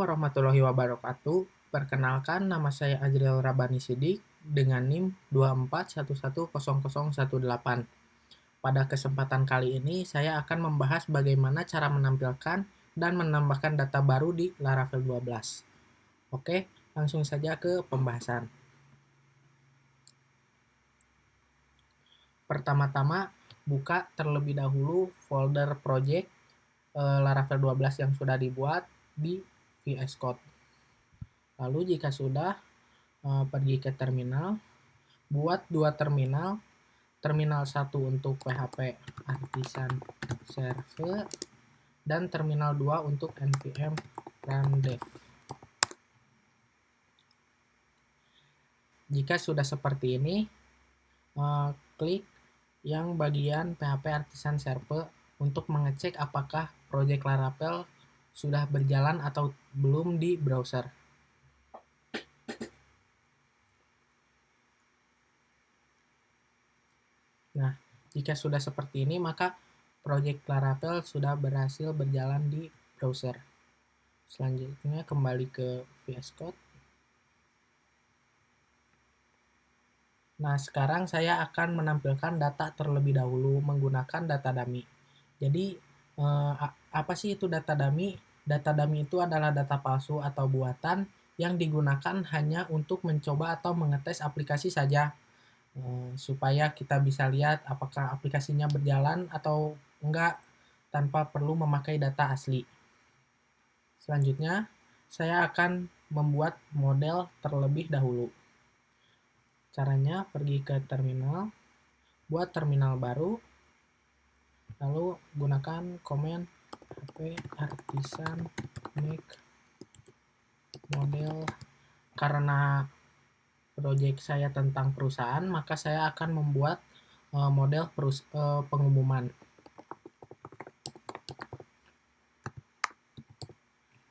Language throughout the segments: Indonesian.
Warahmatullahi wabarakatuh. Perkenalkan, nama saya Ajriel Rabani Sidik dengan NIM 24110018. Pada kesempatan kali ini, saya akan membahas bagaimana cara menampilkan dan menambahkan data baru di Laravel 12. Oke, langsung saja ke pembahasan. Pertama-tama, buka terlebih dahulu folder project Laravel 12 yang sudah dibuat di VS Code. Lalu jika sudah, pergi ke terminal, buat dua terminal, terminal 1 untuk PHP Artisan Server, dan terminal 2 untuk npm run dev. Jika sudah seperti ini, klik yang bagian PHP Artisan Server untuk mengecek apakah project Laravel sudah berjalan atau belum di browser. Nah, jika sudah seperti ini, maka project Laravel sudah berhasil berjalan di browser. Selanjutnya kembali ke VS Code. Nah, sekarang saya akan menampilkan data terlebih dahulu menggunakan data dummy. Jadi, apa sih itu data dummy? Data dummy itu adalah data palsu atau buatan yang digunakan hanya untuk mencoba atau mengetes aplikasi saja, supaya kita bisa lihat apakah aplikasinya berjalan atau enggak tanpa perlu memakai data asli. Selanjutnya, saya akan membuat model terlebih dahulu. Caranya, pergi ke terminal, buat terminal baru, lalu gunakan command php artisan make model. Karena project saya tentang perusahaan, maka saya akan membuat model pengumuman.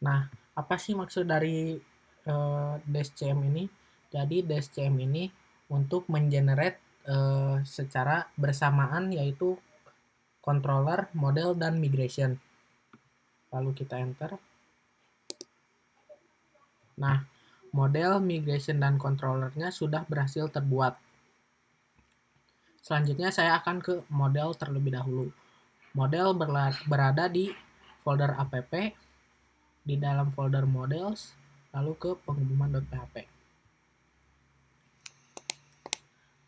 Nah, apa sih maksud dari -cm ini? Jadi -cm ini untuk mengenerate secara bersamaan, yaitu controller, model, dan migration. Lalu kita enter. Nah, model, migration, dan controllernya sudah berhasil terbuat. Selanjutnya saya akan ke model terlebih dahulu. Model berada di folder app, di dalam folder models, lalu ke pengumuman.php.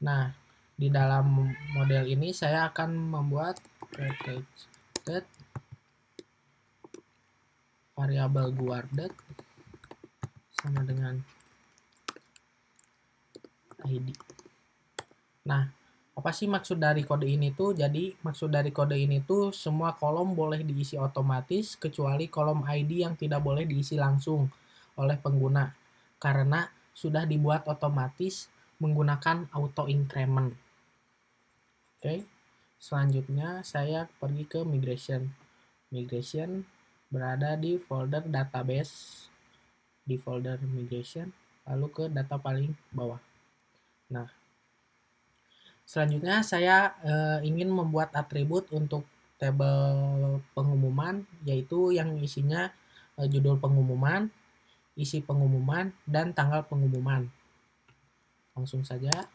Nah, di dalam model ini saya akan membuat package variabel guarded sama dengan id. Nah, apa sih maksud dari kode ini tuh? Jadi maksud dari kode ini tuh semua kolom boleh diisi otomatis kecuali kolom ID yang tidak boleh diisi langsung oleh pengguna karena sudah dibuat otomatis menggunakan auto increment. Oke. Selanjutnya saya pergi ke migration. Migration berada di folder database, di folder migration, lalu ke data paling bawah. Nah, selanjutnya saya ingin membuat atribut untuk tabel pengumuman, yaitu yang isinya judul pengumuman, isi pengumuman, dan tanggal pengumuman. Langsung saja.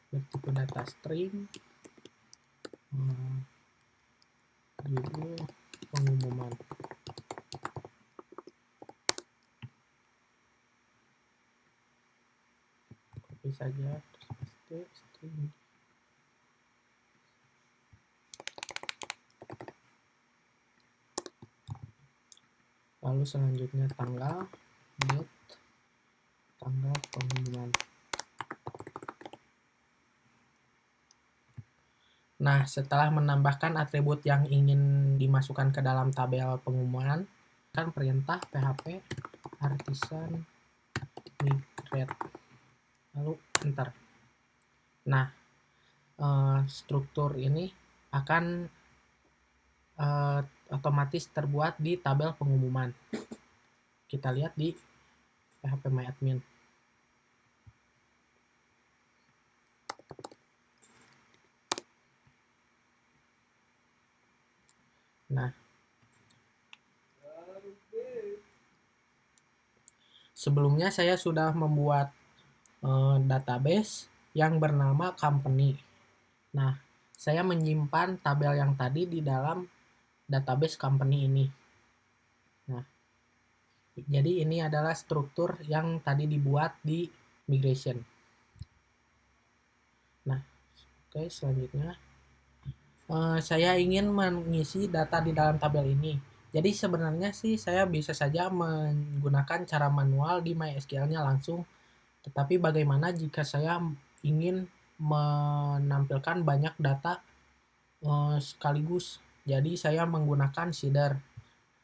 Bertipe data string, judul pengumuman. Copy saja, terus paste string. Lalu selanjutnya tanggal, date, tanggal pengumuman. Nah, setelah menambahkan atribut yang ingin dimasukkan ke dalam tabel pengumuman, kan perintah php artisan migrate, lalu enter. Nah, struktur ini akan otomatis terbuat di tabel pengumuman. Kita lihat di phpMyAdmin. Nah, Sebelumnya saya sudah membuat database yang bernama company. Nah, saya menyimpan tabel yang tadi di dalam database company ini. Nah, jadi ini adalah struktur yang tadi dibuat di migration. Nah, oke, selanjutnya saya ingin mengisi data di dalam tabel ini. Jadi sebenarnya sih saya bisa saja menggunakan cara manual di MySQL-nya langsung. Tetapi bagaimana jika saya ingin menampilkan banyak data sekaligus? Jadi saya menggunakan seeder.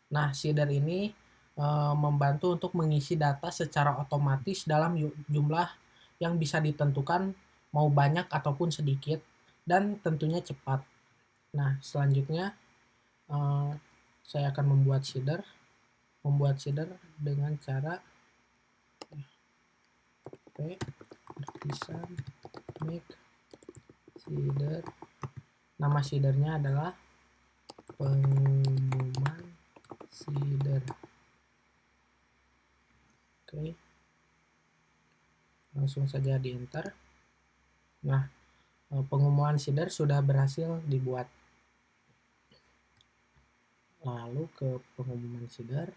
Nah, seeder ini membantu untuk mengisi data secara otomatis dalam jumlah yang bisa ditentukan mau banyak ataupun sedikit dan tentunya cepat. Nah, selanjutnya saya akan membuat seeder dengan cara artisan make seeder. Nama seedernya adalah pengumuman seeder. Oke, langsung saja di enter. Nah, pengumuman seeder sudah berhasil dibuat. Lalu ke pengumuman seeder.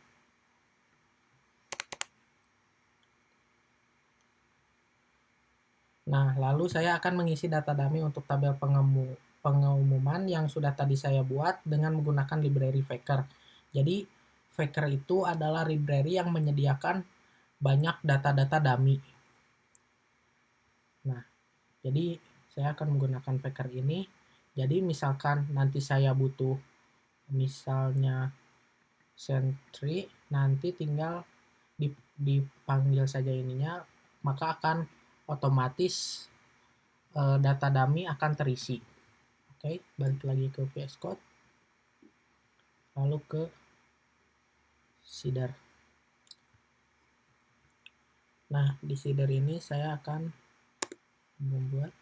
Nah, lalu saya akan mengisi data dummy untuk tabel pengumuman yang sudah tadi saya buat dengan menggunakan library Faker. Jadi, Faker itu adalah library yang menyediakan banyak data-data dummy. Nah, jadi saya akan menggunakan Faker ini. Jadi, misalkan nanti saya butuh misalnya sentry, nanti tinggal dipanggil saja ininya, maka akan otomatis data dummy akan terisi. Oke, balik lagi ke VS Code, lalu ke seeder. Nah, di seeder ini saya akan membuat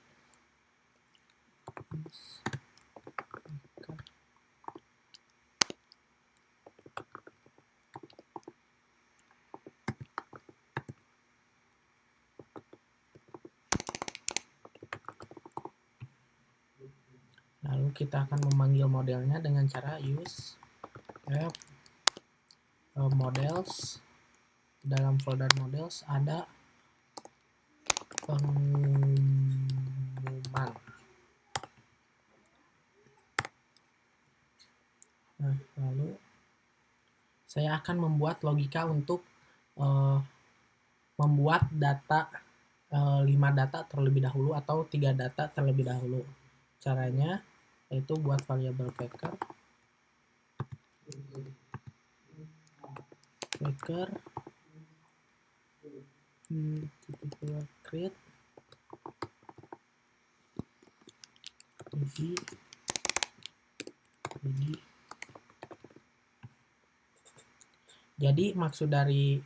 lalu kita akan memanggil modelnya dengan cara use f models. Dalam folder models ada pengumuman. Nah, lalu saya akan membuat logika untuk membuat data 5 data terlebih dahulu atau 3 data terlebih dahulu. Caranya yaitu buat variabel Faker create id. Jadi maksud dari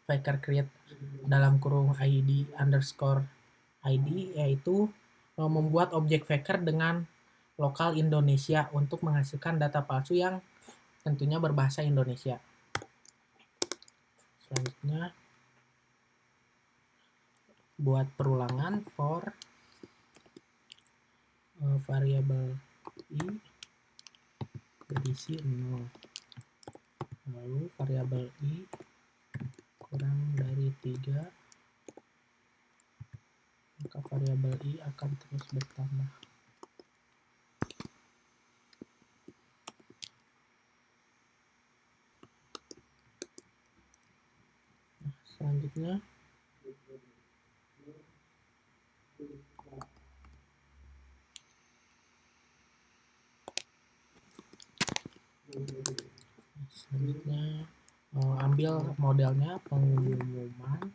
Faker create dalam kurung id underscore id yaitu membuat objek Faker dengan lokal Indonesia untuk menghasilkan data palsu yang tentunya berbahasa Indonesia. Selanjutnya buat perulangan for variabel i berisi 0, lalu variabel i kurang dari 3, maka variabel i akan terus bertambah. Nah, selanjutnya ambil modelnya pengumuman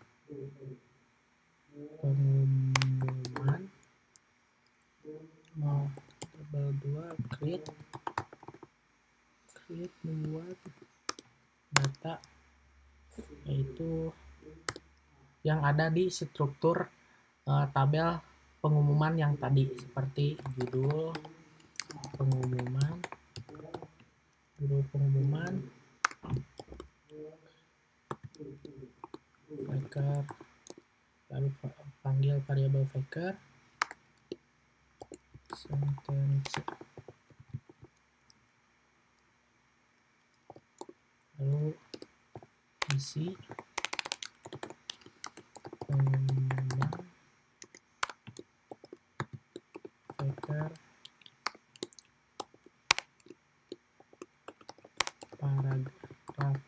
tabel 2 create membuat data yaitu yang ada di struktur tabel pengumuman yang tadi seperti judul pengumuman, Faker, lalu panggil variabel faker, sentence, lalu isi pengumuman faker paragraf,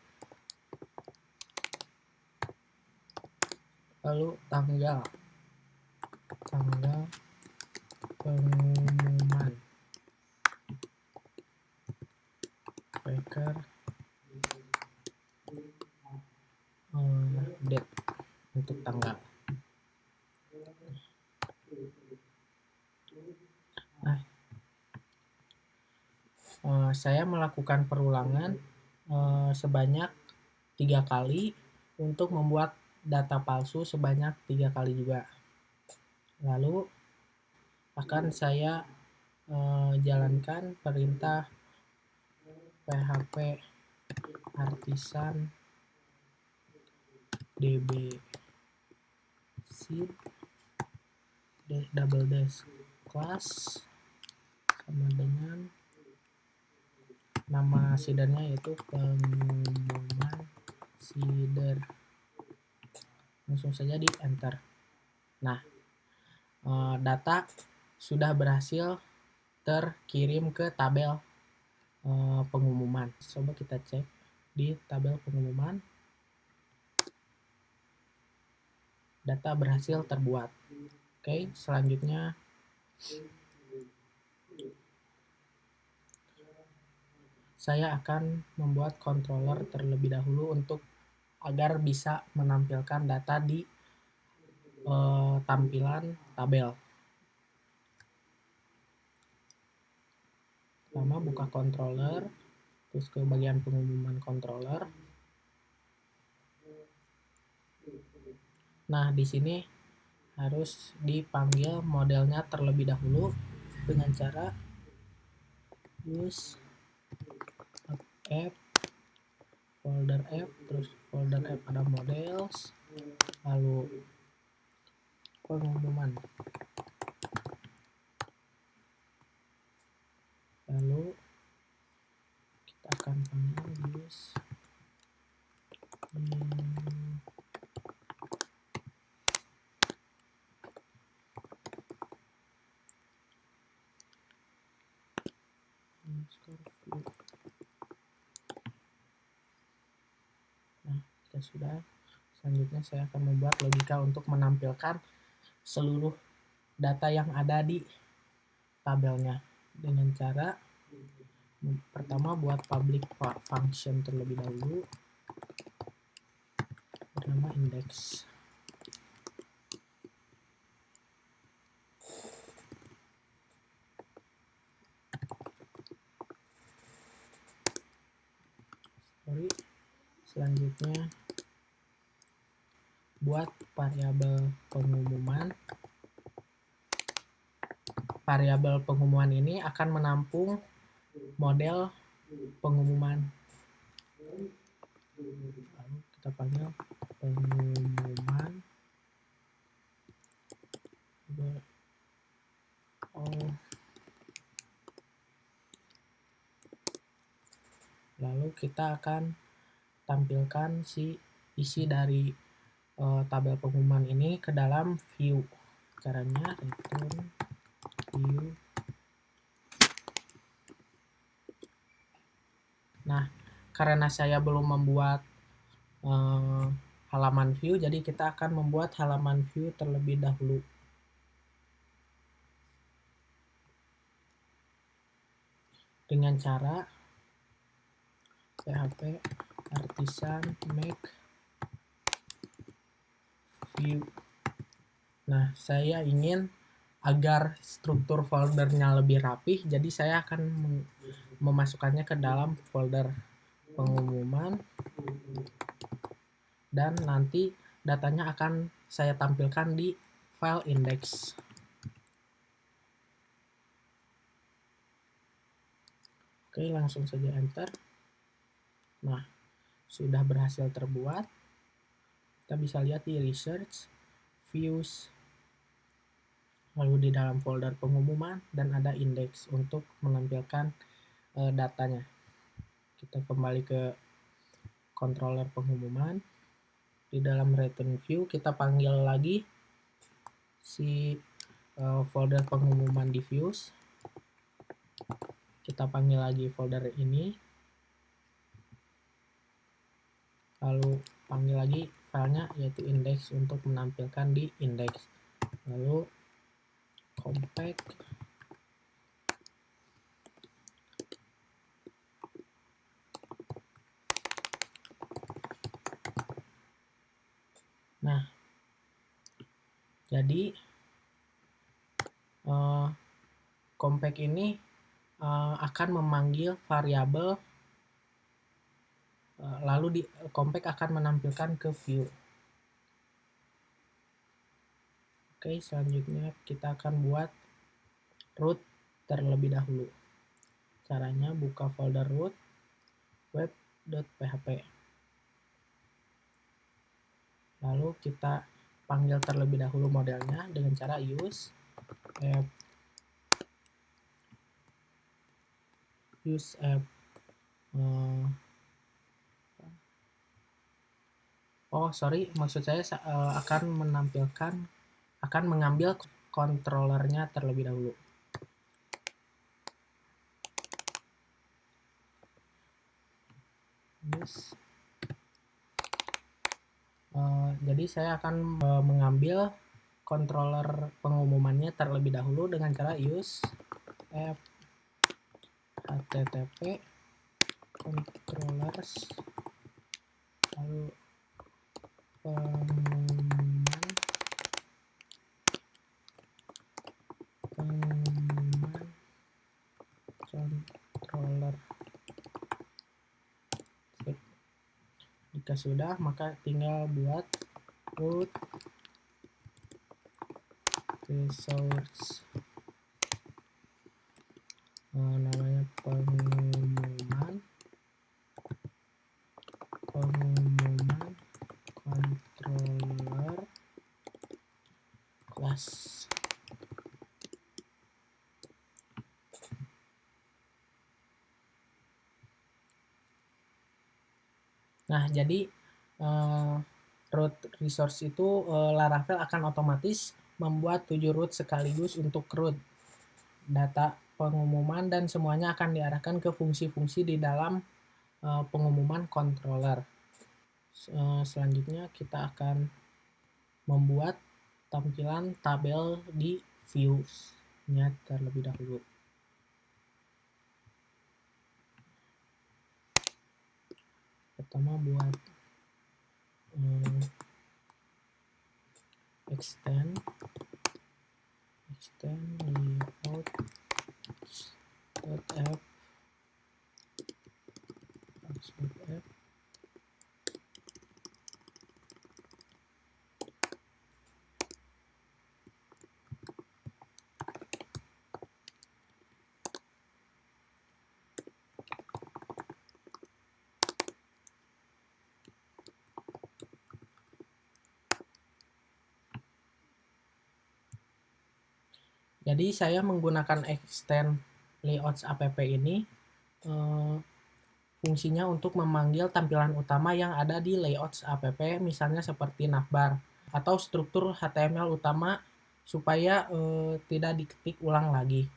lalu tanggal pengumuman faker date untuk tanggal. Nah, saya melakukan perulangan sebanyak 3 kali untuk membuat data palsu sebanyak 3 kali juga. Lalu akan saya jalankan perintah php artisan db seed double dash class sama dengan nama seedernya yaitu pengumuman seeder. Langsung saja di enter. Nah, data sudah berhasil terkirim ke tabel pengumuman. Coba kita cek di tabel pengumuman. Data berhasil terbuat. Oke, selanjutnya saya akan membuat controller terlebih dahulu untuk agar bisa menampilkan data di tampilan tabel. Pertama buka controller, terus ke bagian pengumuman controller. Nah, di sini harus dipanggil modelnya terlebih dahulu dengan cara use app, folder app, terus folder app ada models, lalu pengumuman, lalu kita akan panggil use Nah, kita sudah. Selanjutnya saya akan membuat logika untuk menampilkan seluruh data yang ada di tabelnya dengan cara pertama buat public function terlebih dahulu bernama index. Selanjutnya buat variabel pengumuman. Variabel pengumuman ini akan menampung model pengumuman. Lalu kita panggil pengumuman lalu kita akan tampilkan isi dari tabel pengumuman ini ke dalam view. Caranya return view. Nah, karena saya belum membuat halaman view, jadi kita akan membuat halaman view terlebih dahulu. Dengan cara php artisan make view. Nah, saya ingin agar struktur foldernya lebih rapih, jadi saya akan memasukkannya ke dalam folder pengumuman dan nanti datanya akan saya tampilkan di file index. Oke, langsung saja enter. Nah, sudah berhasil terbuat. Kita bisa lihat di research, views, lalu di dalam folder pengumuman, dan ada index untuk menampilkan datanya. Kita kembali ke controller pengumuman. Di dalam return view kita panggil lagi si folder pengumuman di views. Kita panggil lagi folder ini, lalu panggil lagi filenya yaitu index untuk menampilkan di index, lalu compact nah jadi compact ini akan memanggil variabel, lalu di compact akan menampilkan ke view. Oke, selanjutnya kita akan buat root terlebih dahulu. Caranya buka folder root web.php, lalu kita panggil terlebih dahulu modelnya dengan cara use app maksud saya akan mengambil controllernya terlebih dahulu. Jadi saya akan mengambil controller pengumumannya terlebih dahulu dengan cara use app http controllers, lalu pengumuman controller. Jika sudah, maka tinggal buat root resource, namanya pengumuman controller class. Nah, jadi root resource itu Laravel akan otomatis membuat 7 root sekaligus untuk root data pengumuman, dan semuanya akan diarahkan ke fungsi-fungsi di dalam pengumuman controller. Selanjutnya kita akan membuat tampilan tabel di views-nya terlebih dahulu. Pertama buat extend layout.app. Jadi saya menggunakan extend layouts app ini fungsinya untuk memanggil tampilan utama yang ada di layouts app, misalnya seperti navbar atau struktur HTML utama supaya tidak diketik ulang lagi.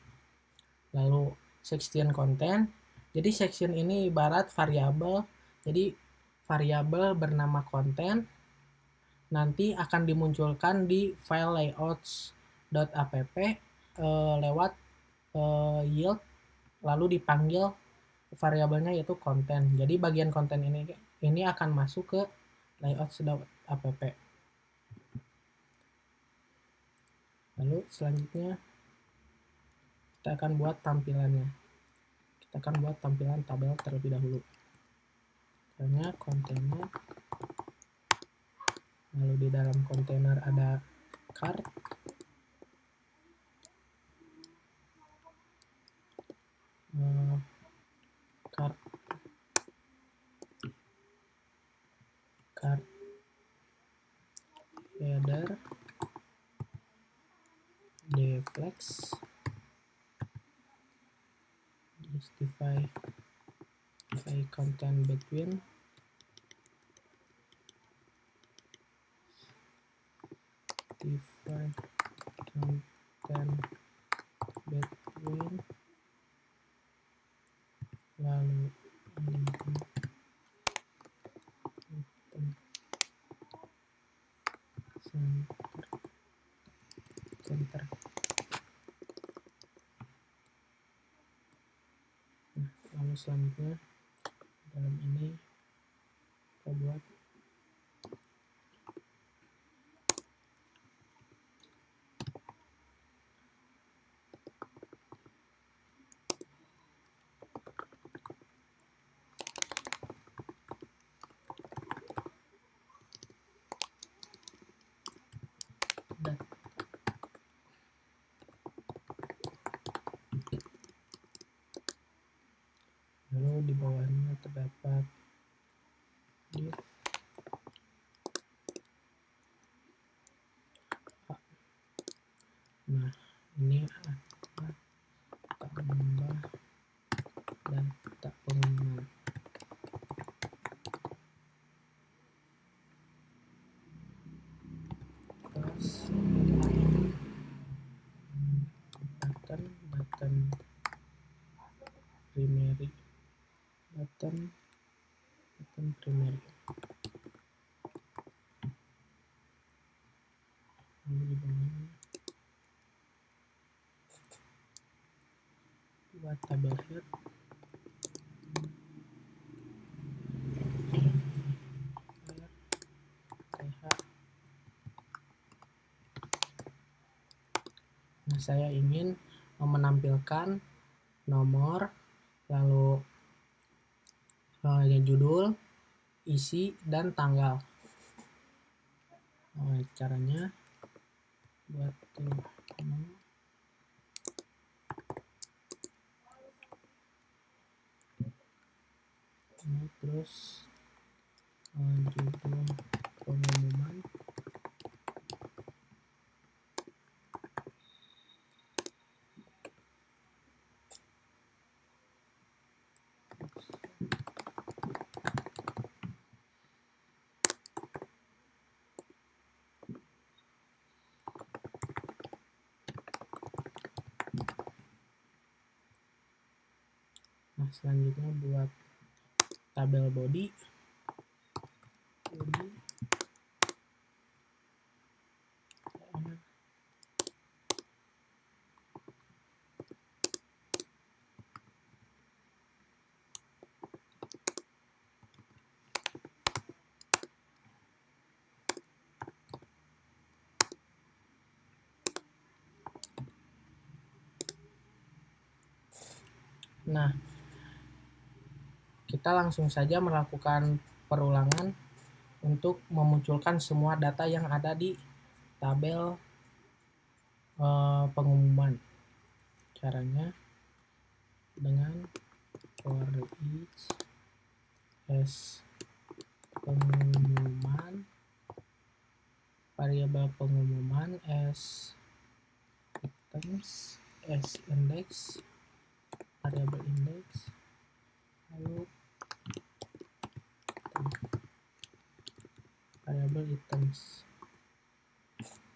Lalu section content. Jadi section ini ibarat variabel. Jadi variabel bernama content nanti akan dimunculkan di file layouts.app lewat yield, lalu dipanggil variabelnya yaitu konten. Jadi bagian konten ini akan masuk ke layouts.app. Lalu selanjutnya kita akan buat tampilannya. Kita akan buat tampilan tabel terlebih dahulu. Misalnya kontainer, lalu di dalam kontainer ada cart, flex, divide content between, divide content between, lalu center. Nah, lalu selanjutnya dalam ini kita buat lalu di bawahnya terdapat div A. Nah, ini adalah tambah data pengumuman. Plus button primary, button primary. Lalu di bawahnya buat tabel head, nah, saya ingin menampilkan nomor, lalu judul, isi, dan tanggal. Caranya buat ini, terus judul pengumuman, nah selanjutnya buat tabel body, nah kita langsung saja melakukan perulangan untuk memunculkan semua data yang ada di tabel pengumuman. Caranya dengan for each s pengumuman, variabel pengumuman s items, s index, variabel index, lalu variabel items.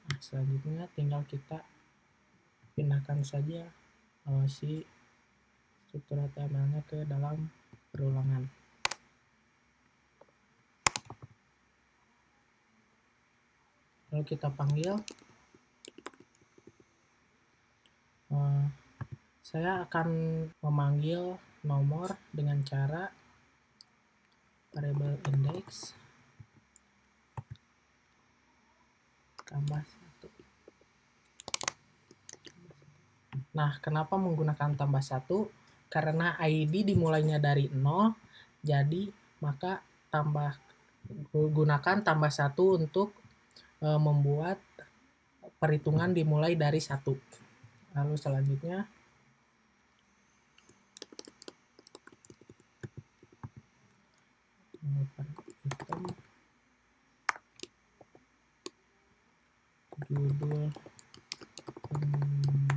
Nah, selanjutnya tinggal kita pindahkan saja si struktur HTML-nya ke dalam perulangan. Lalu kita panggil, saya akan memanggil nomor dengan cara variabel index tambah 1. Nah, kenapa menggunakan tambah 1? Karena ID dimulainya dari 0, jadi maka gunakan tambah 1 untuk membuat perhitungan dimulai dari 1. Lalu selanjutnya item, judul pengumuman,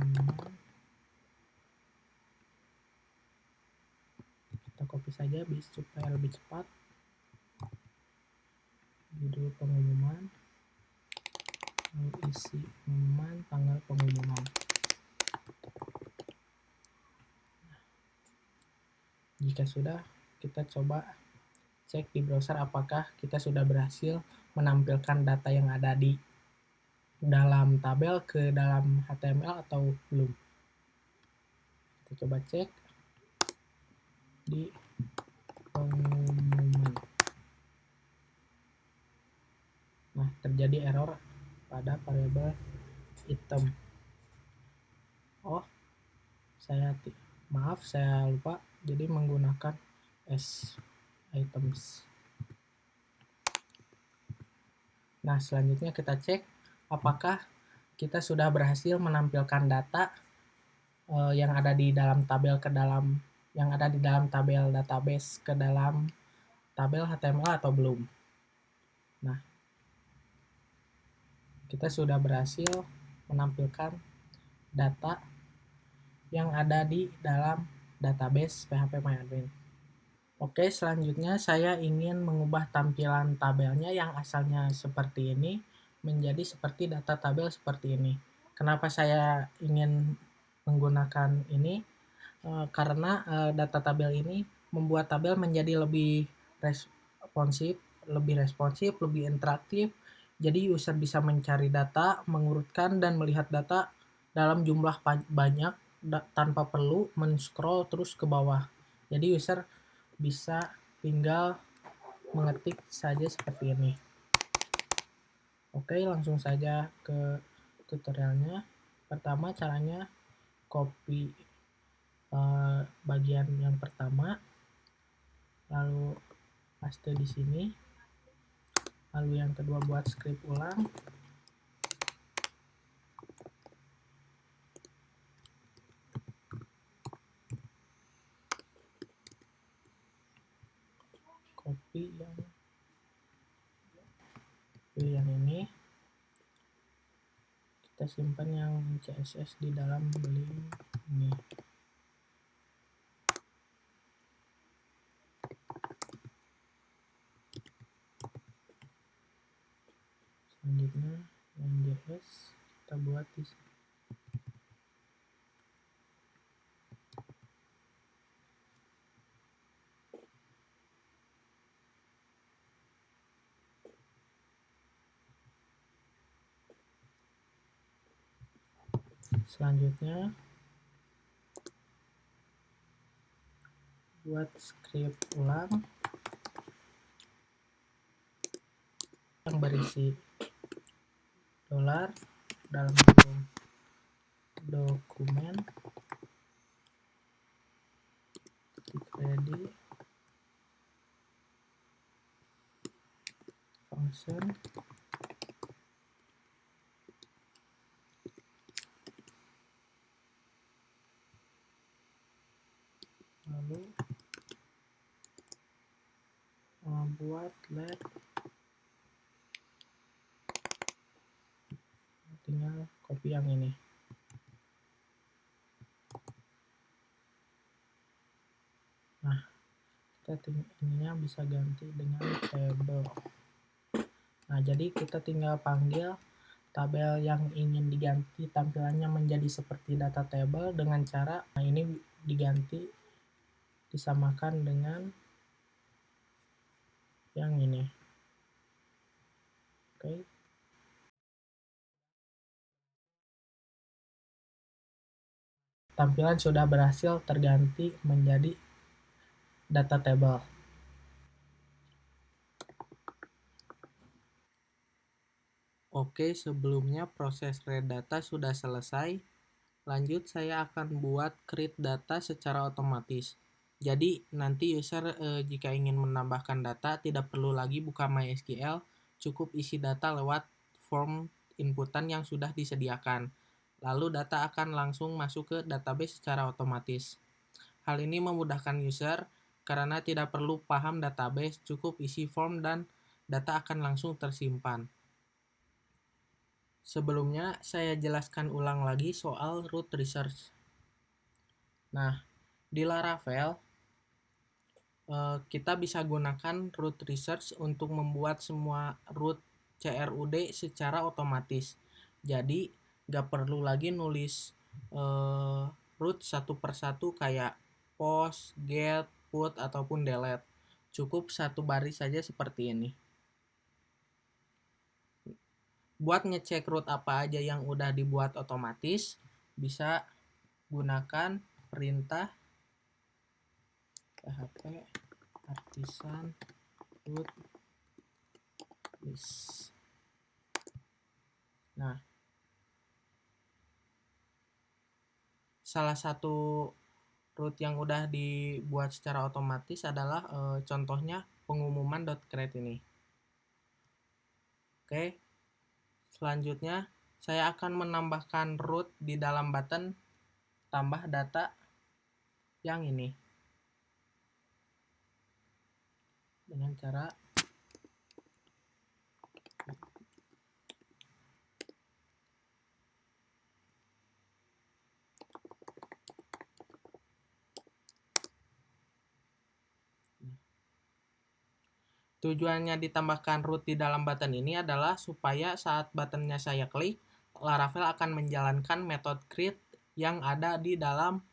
saja supaya lebih cepat. Judul pengumuman, lalu isi pengumuman, tanggal pengumuman. Jika sudah, kita coba cek di browser apakah kita sudah berhasil menampilkan data yang ada di dalam tabel ke dalam HTML atau belum. Kita coba cek di pengumuman. Nah, terjadi error pada variabel item. Oh, maaf, saya lupa. Jadi menggunakan items. Nah, selanjutnya kita cek apakah kita sudah berhasil menampilkan data yang ada di dalam tabel tabel database ke dalam tabel HTML atau belum. Nah, kita sudah berhasil menampilkan data yang ada di dalam database PHPMyAdmin. Oke, selanjutnya saya ingin mengubah tampilan tabelnya yang asalnya seperti ini menjadi seperti data tabel seperti ini. Kenapa saya ingin menggunakan ini? Karena data tabel ini membuat tabel menjadi lebih responsif, lebih interaktif. Jadi user bisa mencari data, mengurutkan dan melihat data dalam jumlah banyak tanpa perlu men-scroll terus ke bawah. Jadi user bisa tinggal mengetik saja seperti ini. Oke, langsung saja ke tutorialnya. Pertama, caranya copy bagian yang pertama, lalu paste di sini, lalu yang kedua buat script ulang, copy yang ini, kita simpan yang CSS di dalam link ini. Selanjutnya yang JS kita buat di sini. Selanjutnya buat script ulang yang berisi dolar dalam dokumen ready function lalu buat let, tinggal copy yang ini. Nah, kita ininya bisa ganti dengan table. Nah, jadi kita tinggal panggil tabel yang ingin diganti tampilannya menjadi seperti data table dengan cara ini diganti disamakan dengan yang ini. Oke. Tampilan sudah berhasil terganti menjadi data table. Oke, sebelumnya proses read data sudah selesai. Lanjut, saya akan buat create data secara otomatis. Jadi, nanti user jika ingin menambahkan data tidak perlu lagi buka MySQL, cukup isi data lewat form inputan yang sudah disediakan. Lalu data akan langsung masuk ke database secara otomatis. Hal ini memudahkan user karena tidak perlu paham database, cukup isi form dan data akan langsung tersimpan. Sebelumnya, saya jelaskan ulang lagi soal root research. Nah, di Laravel, kita bisa gunakan root research untuk membuat semua root CRUD secara otomatis. Jadi nggak perlu lagi nulis root satu persatu kayak post, get, put, ataupun delete. Cukup satu baris saja seperti ini. Buat ngecek root apa aja yang udah dibuat otomatis, bisa gunakan perintah php artisan root list. Nah, salah satu root yang udah dibuat secara otomatis adalah contohnya pengumuman.create ini. Oke, selanjutnya saya akan menambahkan root di dalam button tambah data yang ini dengan cara tujuannya ditambahkan root di dalam button ini adalah supaya saat buttonnya saya klik, Laravel akan menjalankan metode create yang ada di dalam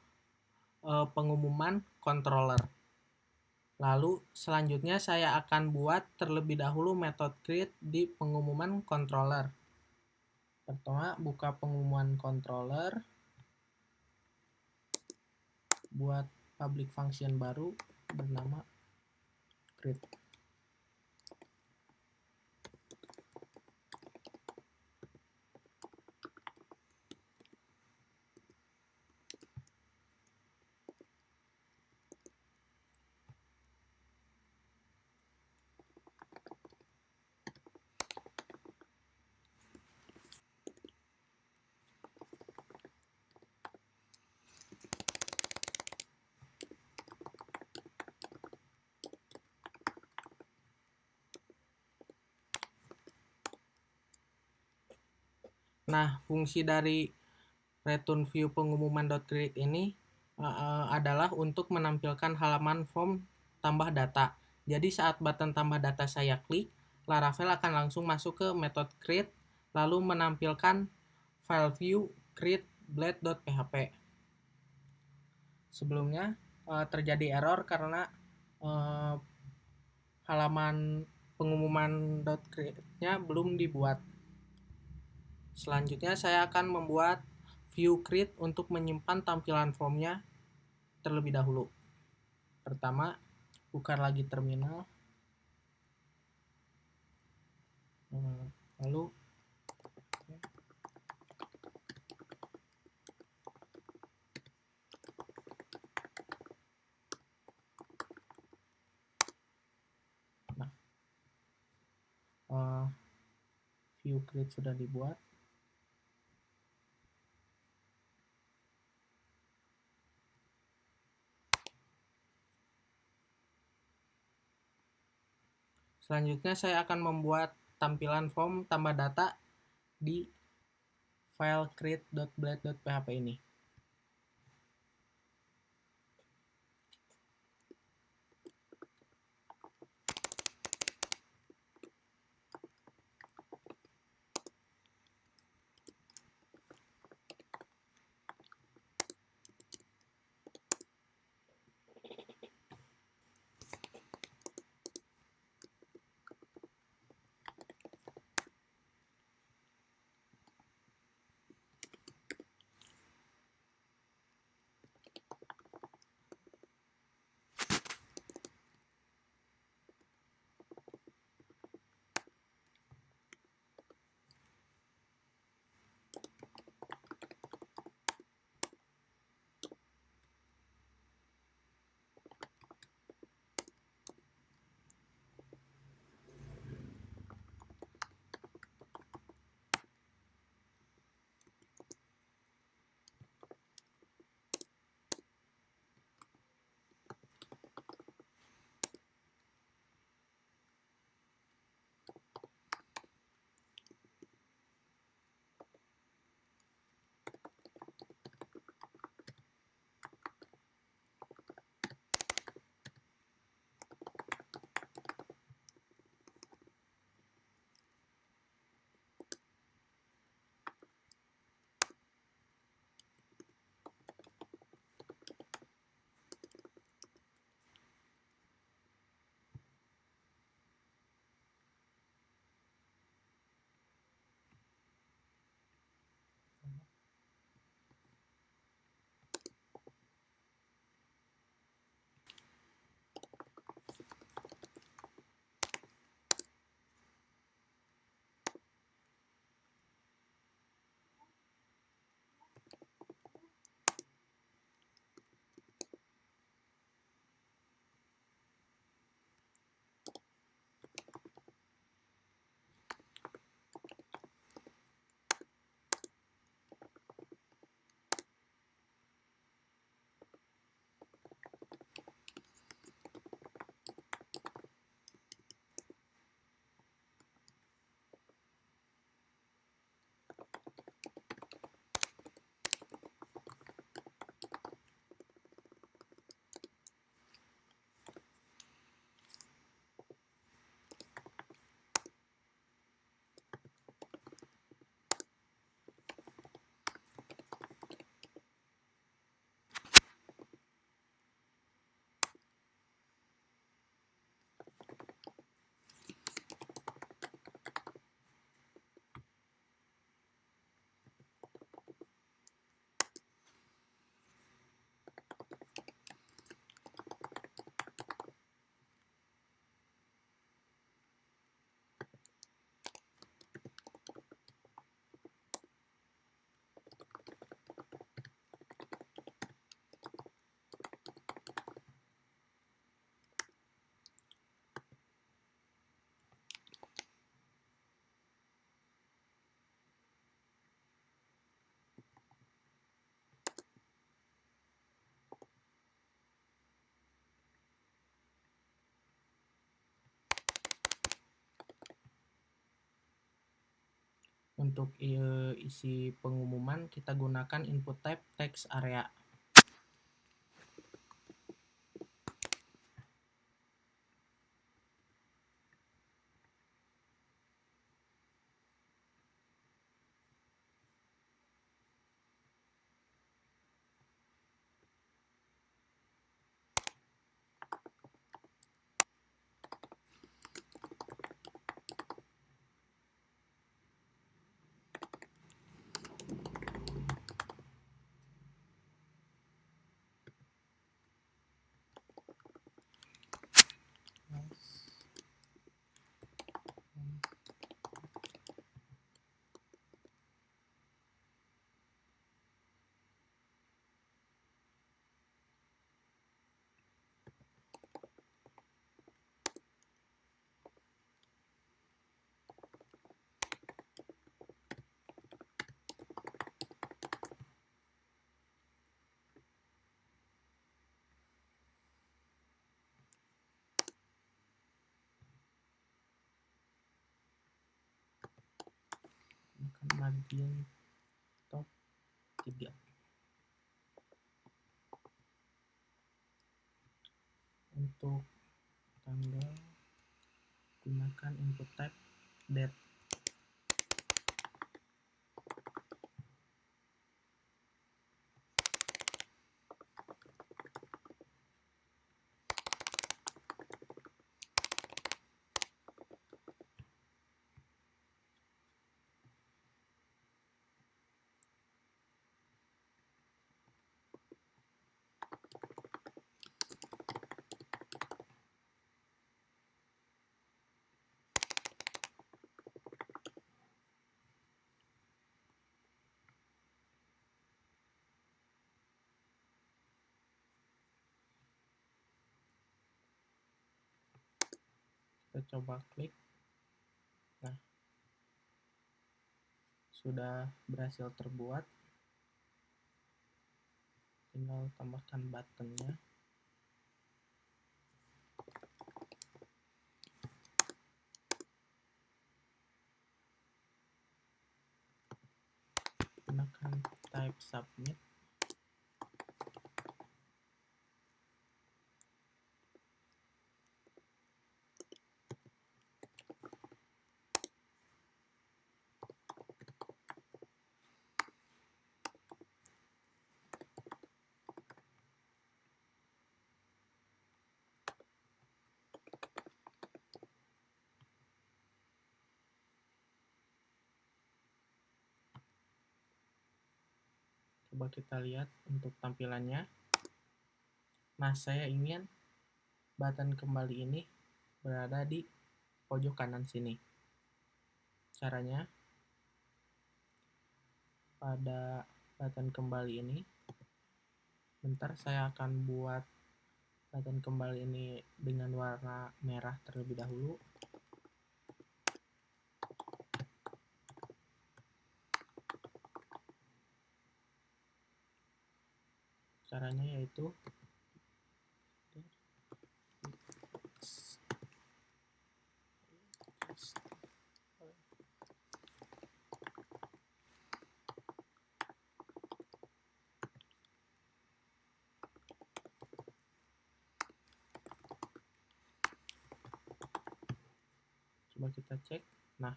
pengumuman controller. Lalu selanjutnya saya akan buat terlebih dahulu metode create di pengumuman controller. Pertama, buka pengumuman controller, buat public function baru bernama create. Nah, fungsi dari return view pengumuman.create ini adalah untuk menampilkan halaman form tambah data. Jadi saat button tambah data saya klik, Laravel akan langsung masuk ke metode create, lalu menampilkan file view create blade.php. Sebelumnya terjadi error karena halaman pengumuman.create-nya belum dibuat. Selanjutnya saya akan membuat view create untuk menyimpan tampilan formnya terlebih dahulu. Pertama, buka lagi terminal. Lalu view create sudah dibuat. Selanjutnya saya akan membuat tampilan form tambah data di file create.blade.php ini. Untuk isi pengumuman kita gunakan input type text area. Margin top 3. Untuk tanggal gunakan input type date. Kita coba klik. Nah, sudah berhasil terbuat. Tinggal tambahkan buttonnya. Gunakan type submit. Coba kita lihat untuk tampilannya. Nah, saya ingin button kembali ini berada di pojok kanan sini. Caranya, pada button kembali ini, bentar saya akan buat button kembali ini dengan warna merah terlebih dahulu. Caranya yaitu coba kita cek. Nah,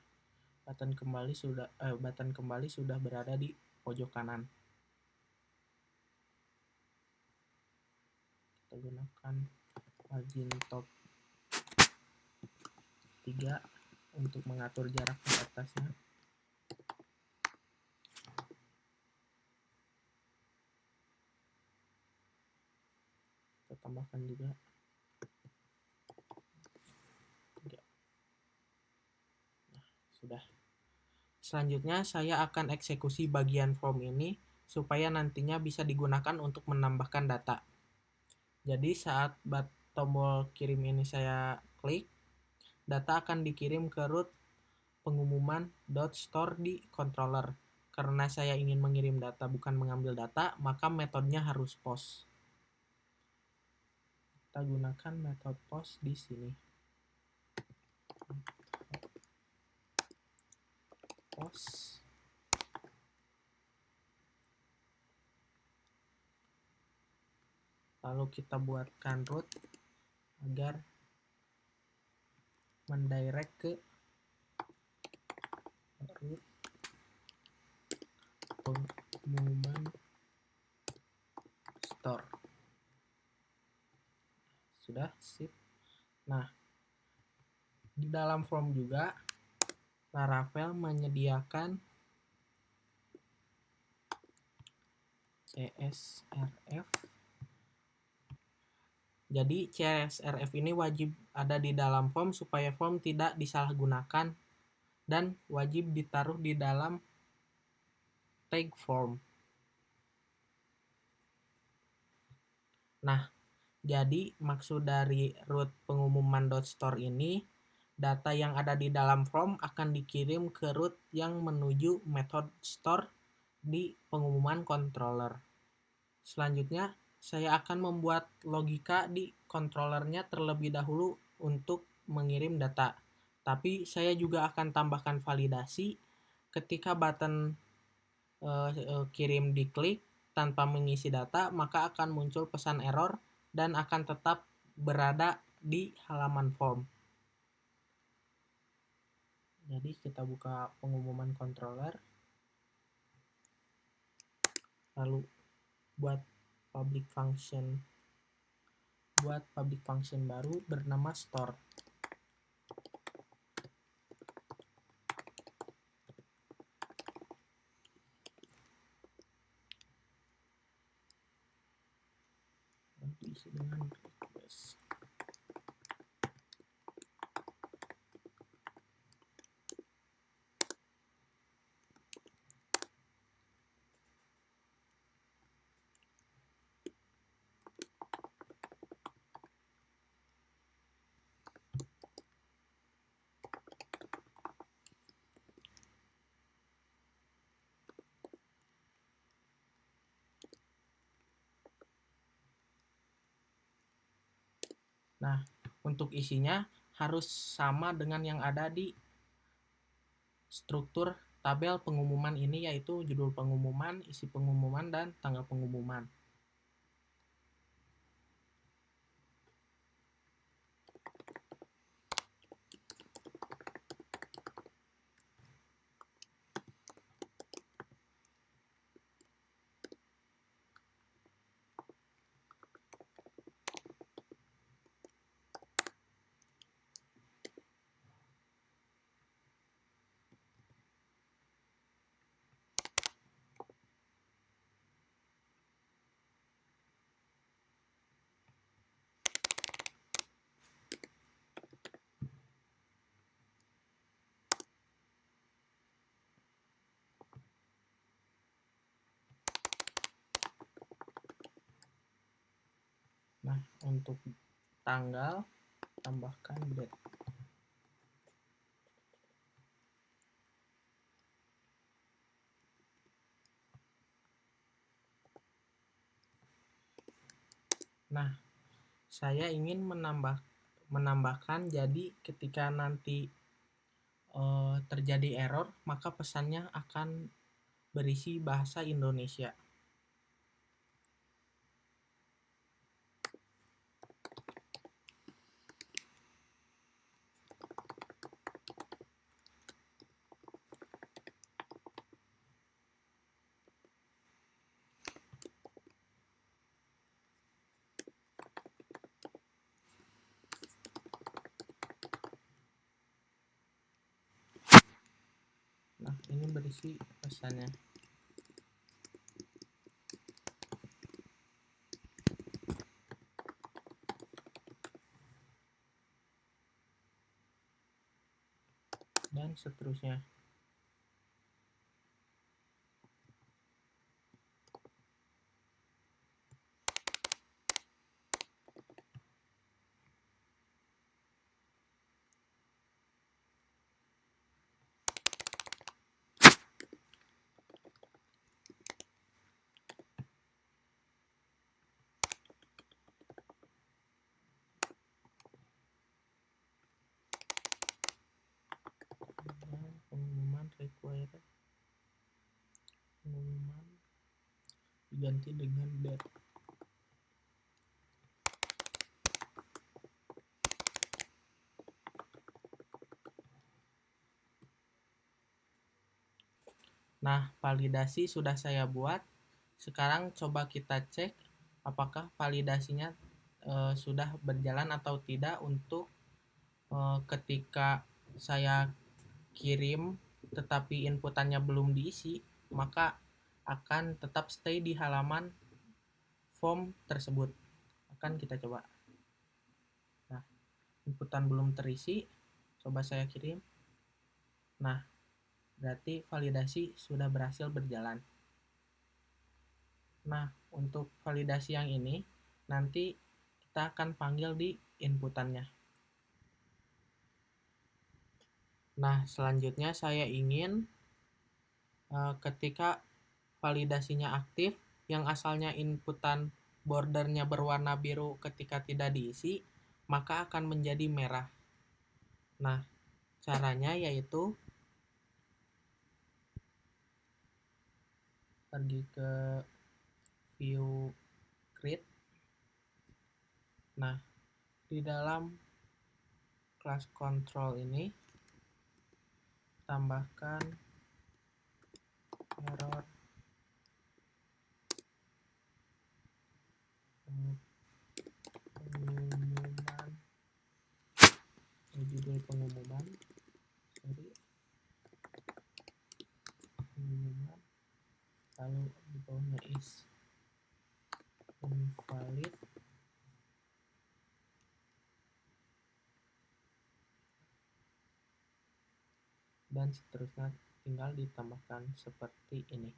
button kembali sudah berada di pojok kanan. Kita gunakan margin top 3 untuk mengatur jarak di atasnya. Kita tambahkan juga 3. Nah, sudah. Selanjutnya saya akan eksekusi bagian form ini supaya nantinya bisa digunakan untuk menambahkan data. Jadi saat tombol kirim ini saya klik, data akan dikirim ke root pengumuman.store di controller. Karena saya ingin mengirim data bukan mengambil data, maka metodenya harus post. Kita gunakan metode post di sini. Post Lalu kita buatkan root agar mendirect ke root pengumuman store. Sudah, sip. Nah, di dalam form juga Laravel menyediakan CSRF. Jadi CSRF ini wajib ada di dalam form supaya form tidak disalahgunakan dan wajib ditaruh di dalam tag form. Nah, jadi maksud dari root pengumuman.store ini, data yang ada di dalam form akan dikirim ke root yang menuju method store di pengumuman controller. Selanjutnya, saya akan membuat logika di controllernya terlebih dahulu untuk mengirim data. Tapi saya juga akan tambahkan validasi ketika button kirim diklik tanpa mengisi data, maka akan muncul pesan error dan akan tetap berada di halaman form. Jadi kita buka pengumuman controller, lalu buat public function baru bernama store. Diisi dengan request. Nah, untuk isinya harus sama dengan yang ada di struktur tabel pengumuman ini, yaitu judul pengumuman, isi pengumuman, dan tanggal pengumuman. Nah, untuk tanggal tambahkan date. Nah, saya ingin menambahkan jadi ketika nanti terjadi error, maka pesannya akan berisi bahasa Indonesia. Nah, ini berisi pesannya. Dan seterusnya. Pengumuman required, pengumuman diganti dengan date. Nah, validasi sudah saya buat. Sekarang coba kita cek apakah validasinya sudah berjalan atau tidak untuk ketika saya kirim tetapi inputannya belum diisi, maka akan tetap stay di halaman form tersebut. Akan kita coba. Nah, inputan belum terisi, coba saya kirim. Nah, berarti validasi sudah berhasil berjalan. Nah, untuk validasi yang ini nanti kita akan panggil di inputannya. Nah, selanjutnya saya ingin ketika validasinya aktif, yang asalnya inputan bordernya berwarna biru ketika tidak diisi, maka akan menjadi merah. Nah, caranya yaitu pergi ke view create. Nah, di dalam class control ini tambahkan error pengumuman, judul pengumuman, pengumuman, lalu di bawahnya is invalid, dan seterusnya, tinggal ditambahkan seperti ini.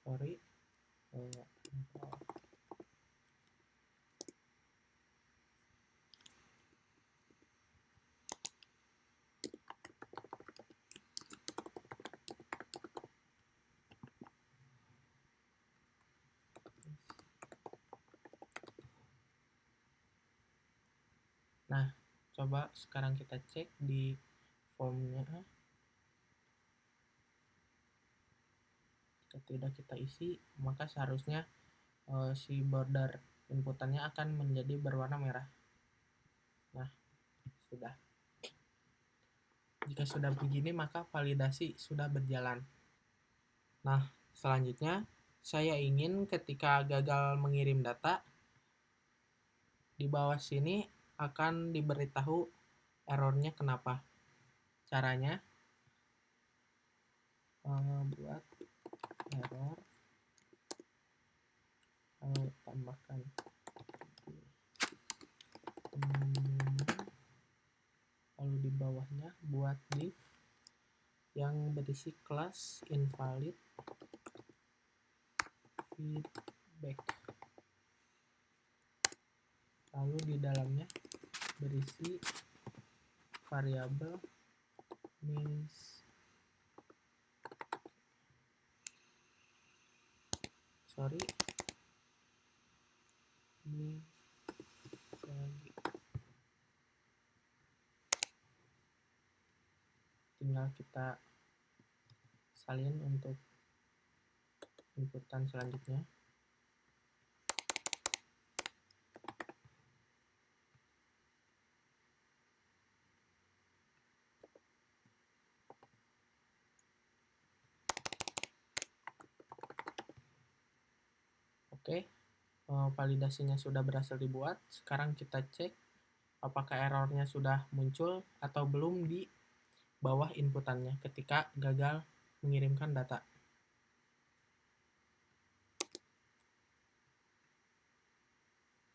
Sorry. Nah, coba sekarang kita cek di formnya. Ketika kita isi, maka seharusnya si border inputannya akan menjadi berwarna merah. Nah, sudah. Jika sudah begini, maka validasi sudah berjalan. Nah, selanjutnya saya ingin ketika gagal mengirim data, di bawah sini akan diberitahu errornya kenapa. Caranya buat error, tambahkan lalu di bawahnya buat div yang berisi kelas invalid feedback, lalu di dalamnya berisi variabel means tinggal kita salin untuk inputan selanjutnya. Oke, validasinya sudah berhasil dibuat. Sekarang kita cek apakah errornya sudah muncul atau belum di bawah inputannya ketika gagal mengirimkan data.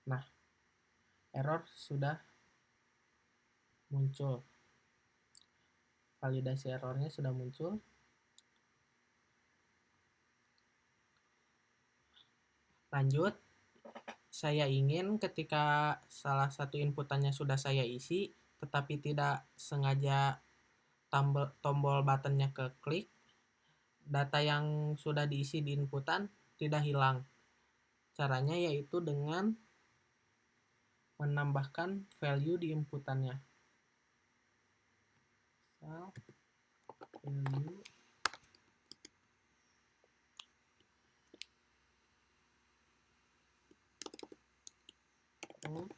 Nah, error sudah muncul. Validasi errornya sudah muncul. Lanjut, saya ingin ketika salah satu inputannya sudah saya isi, tetapi tidak sengaja tombol buttonnya keklik, data yang sudah diisi di inputan tidak hilang. Caranya yaitu dengan menambahkan value di inputannya. Value out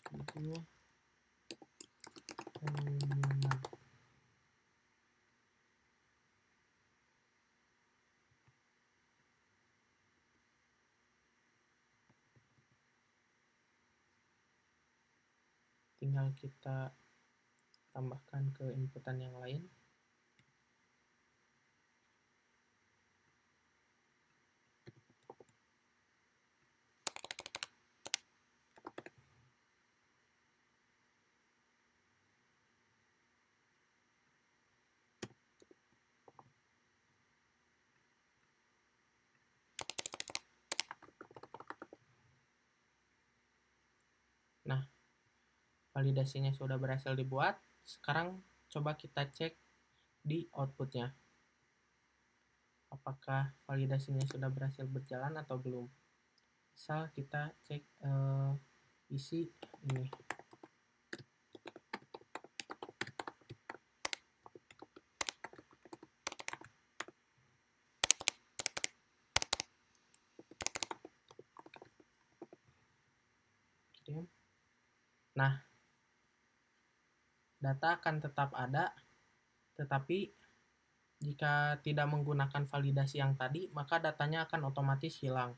judul pengumuman. Tinggal kita tambahkan ke inputan yang lain. Nah, validasinya sudah berhasil dibuat. Sekarang coba kita cek di outputnya. Apakah validasinya sudah berhasil berjalan atau belum. Misal kita cek isi ini. Nah, data akan tetap ada, tetapi jika tidak menggunakan validasi yang tadi, maka datanya akan otomatis hilang.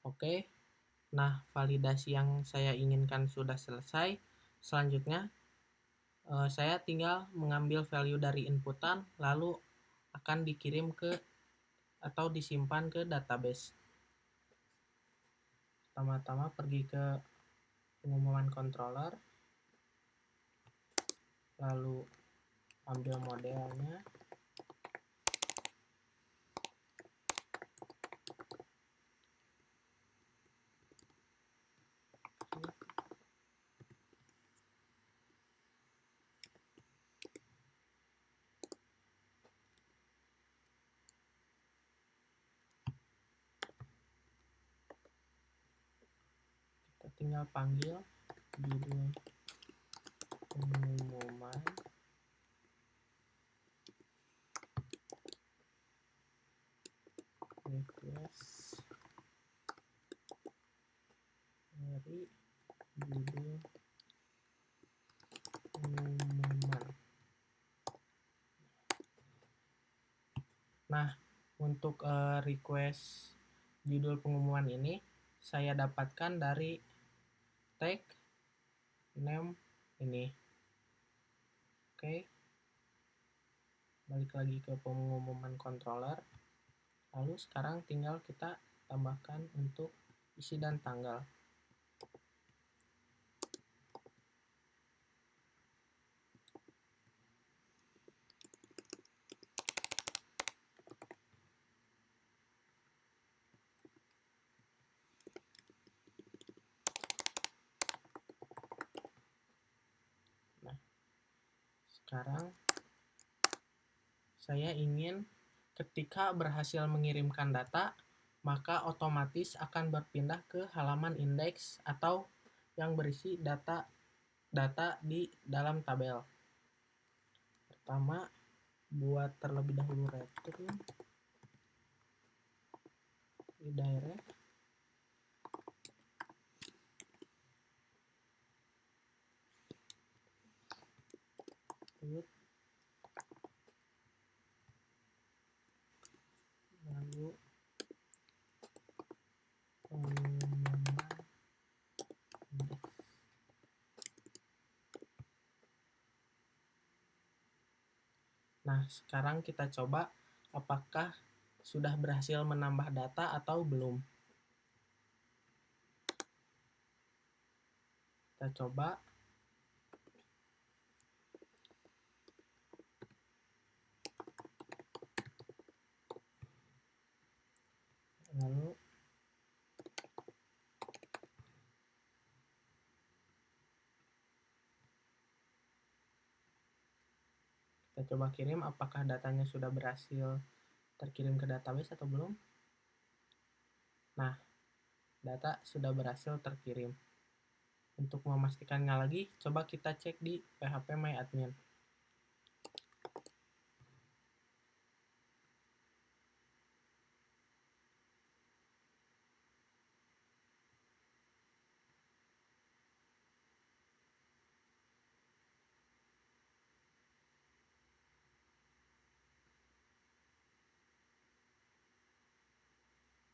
Oke, nah validasi yang saya inginkan sudah selesai. Selanjutnya, saya tinggal mengambil value dari inputan, lalu akan dikirim ke atau disimpan ke database. Pertama-tama pergi ke pengumuman controller, lalu ambil modelnya, kita tinggal panggil judul pengumuman request dari judul pengumuman. Nah, untuk request judul pengumuman ini saya dapatkan dari tag name ini. Oke, balik lagi ke pengumuman controller. Lalu sekarang tinggal kita tambahkan untuk isi dan tanggal. Nah, sekarang saya ingin ketika berhasil mengirimkan data, maka otomatis akan berpindah ke halaman indeks atau yang berisi data di dalam tabel. Pertama, buat terlebih dahulu return redirect. Lalu pengumuman indeks. Nah, sekarang kita coba apakah sudah berhasil menambah data atau belum. Kita coba. Kita coba kirim apakah datanya sudah berhasil terkirim ke database atau belum. Nah, data sudah berhasil terkirim. Untuk memastikannya lagi, coba kita cek di phpMyAdmin.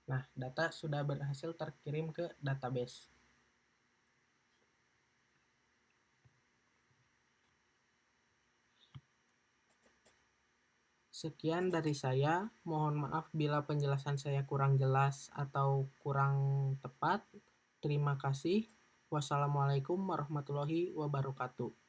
Nah, data sudah berhasil terkirim ke database. Sekian dari saya. Mohon maaf bila penjelasan saya kurang jelas atau kurang tepat. Terima kasih. Wassalamualaikum warahmatullahi wabarakatuh.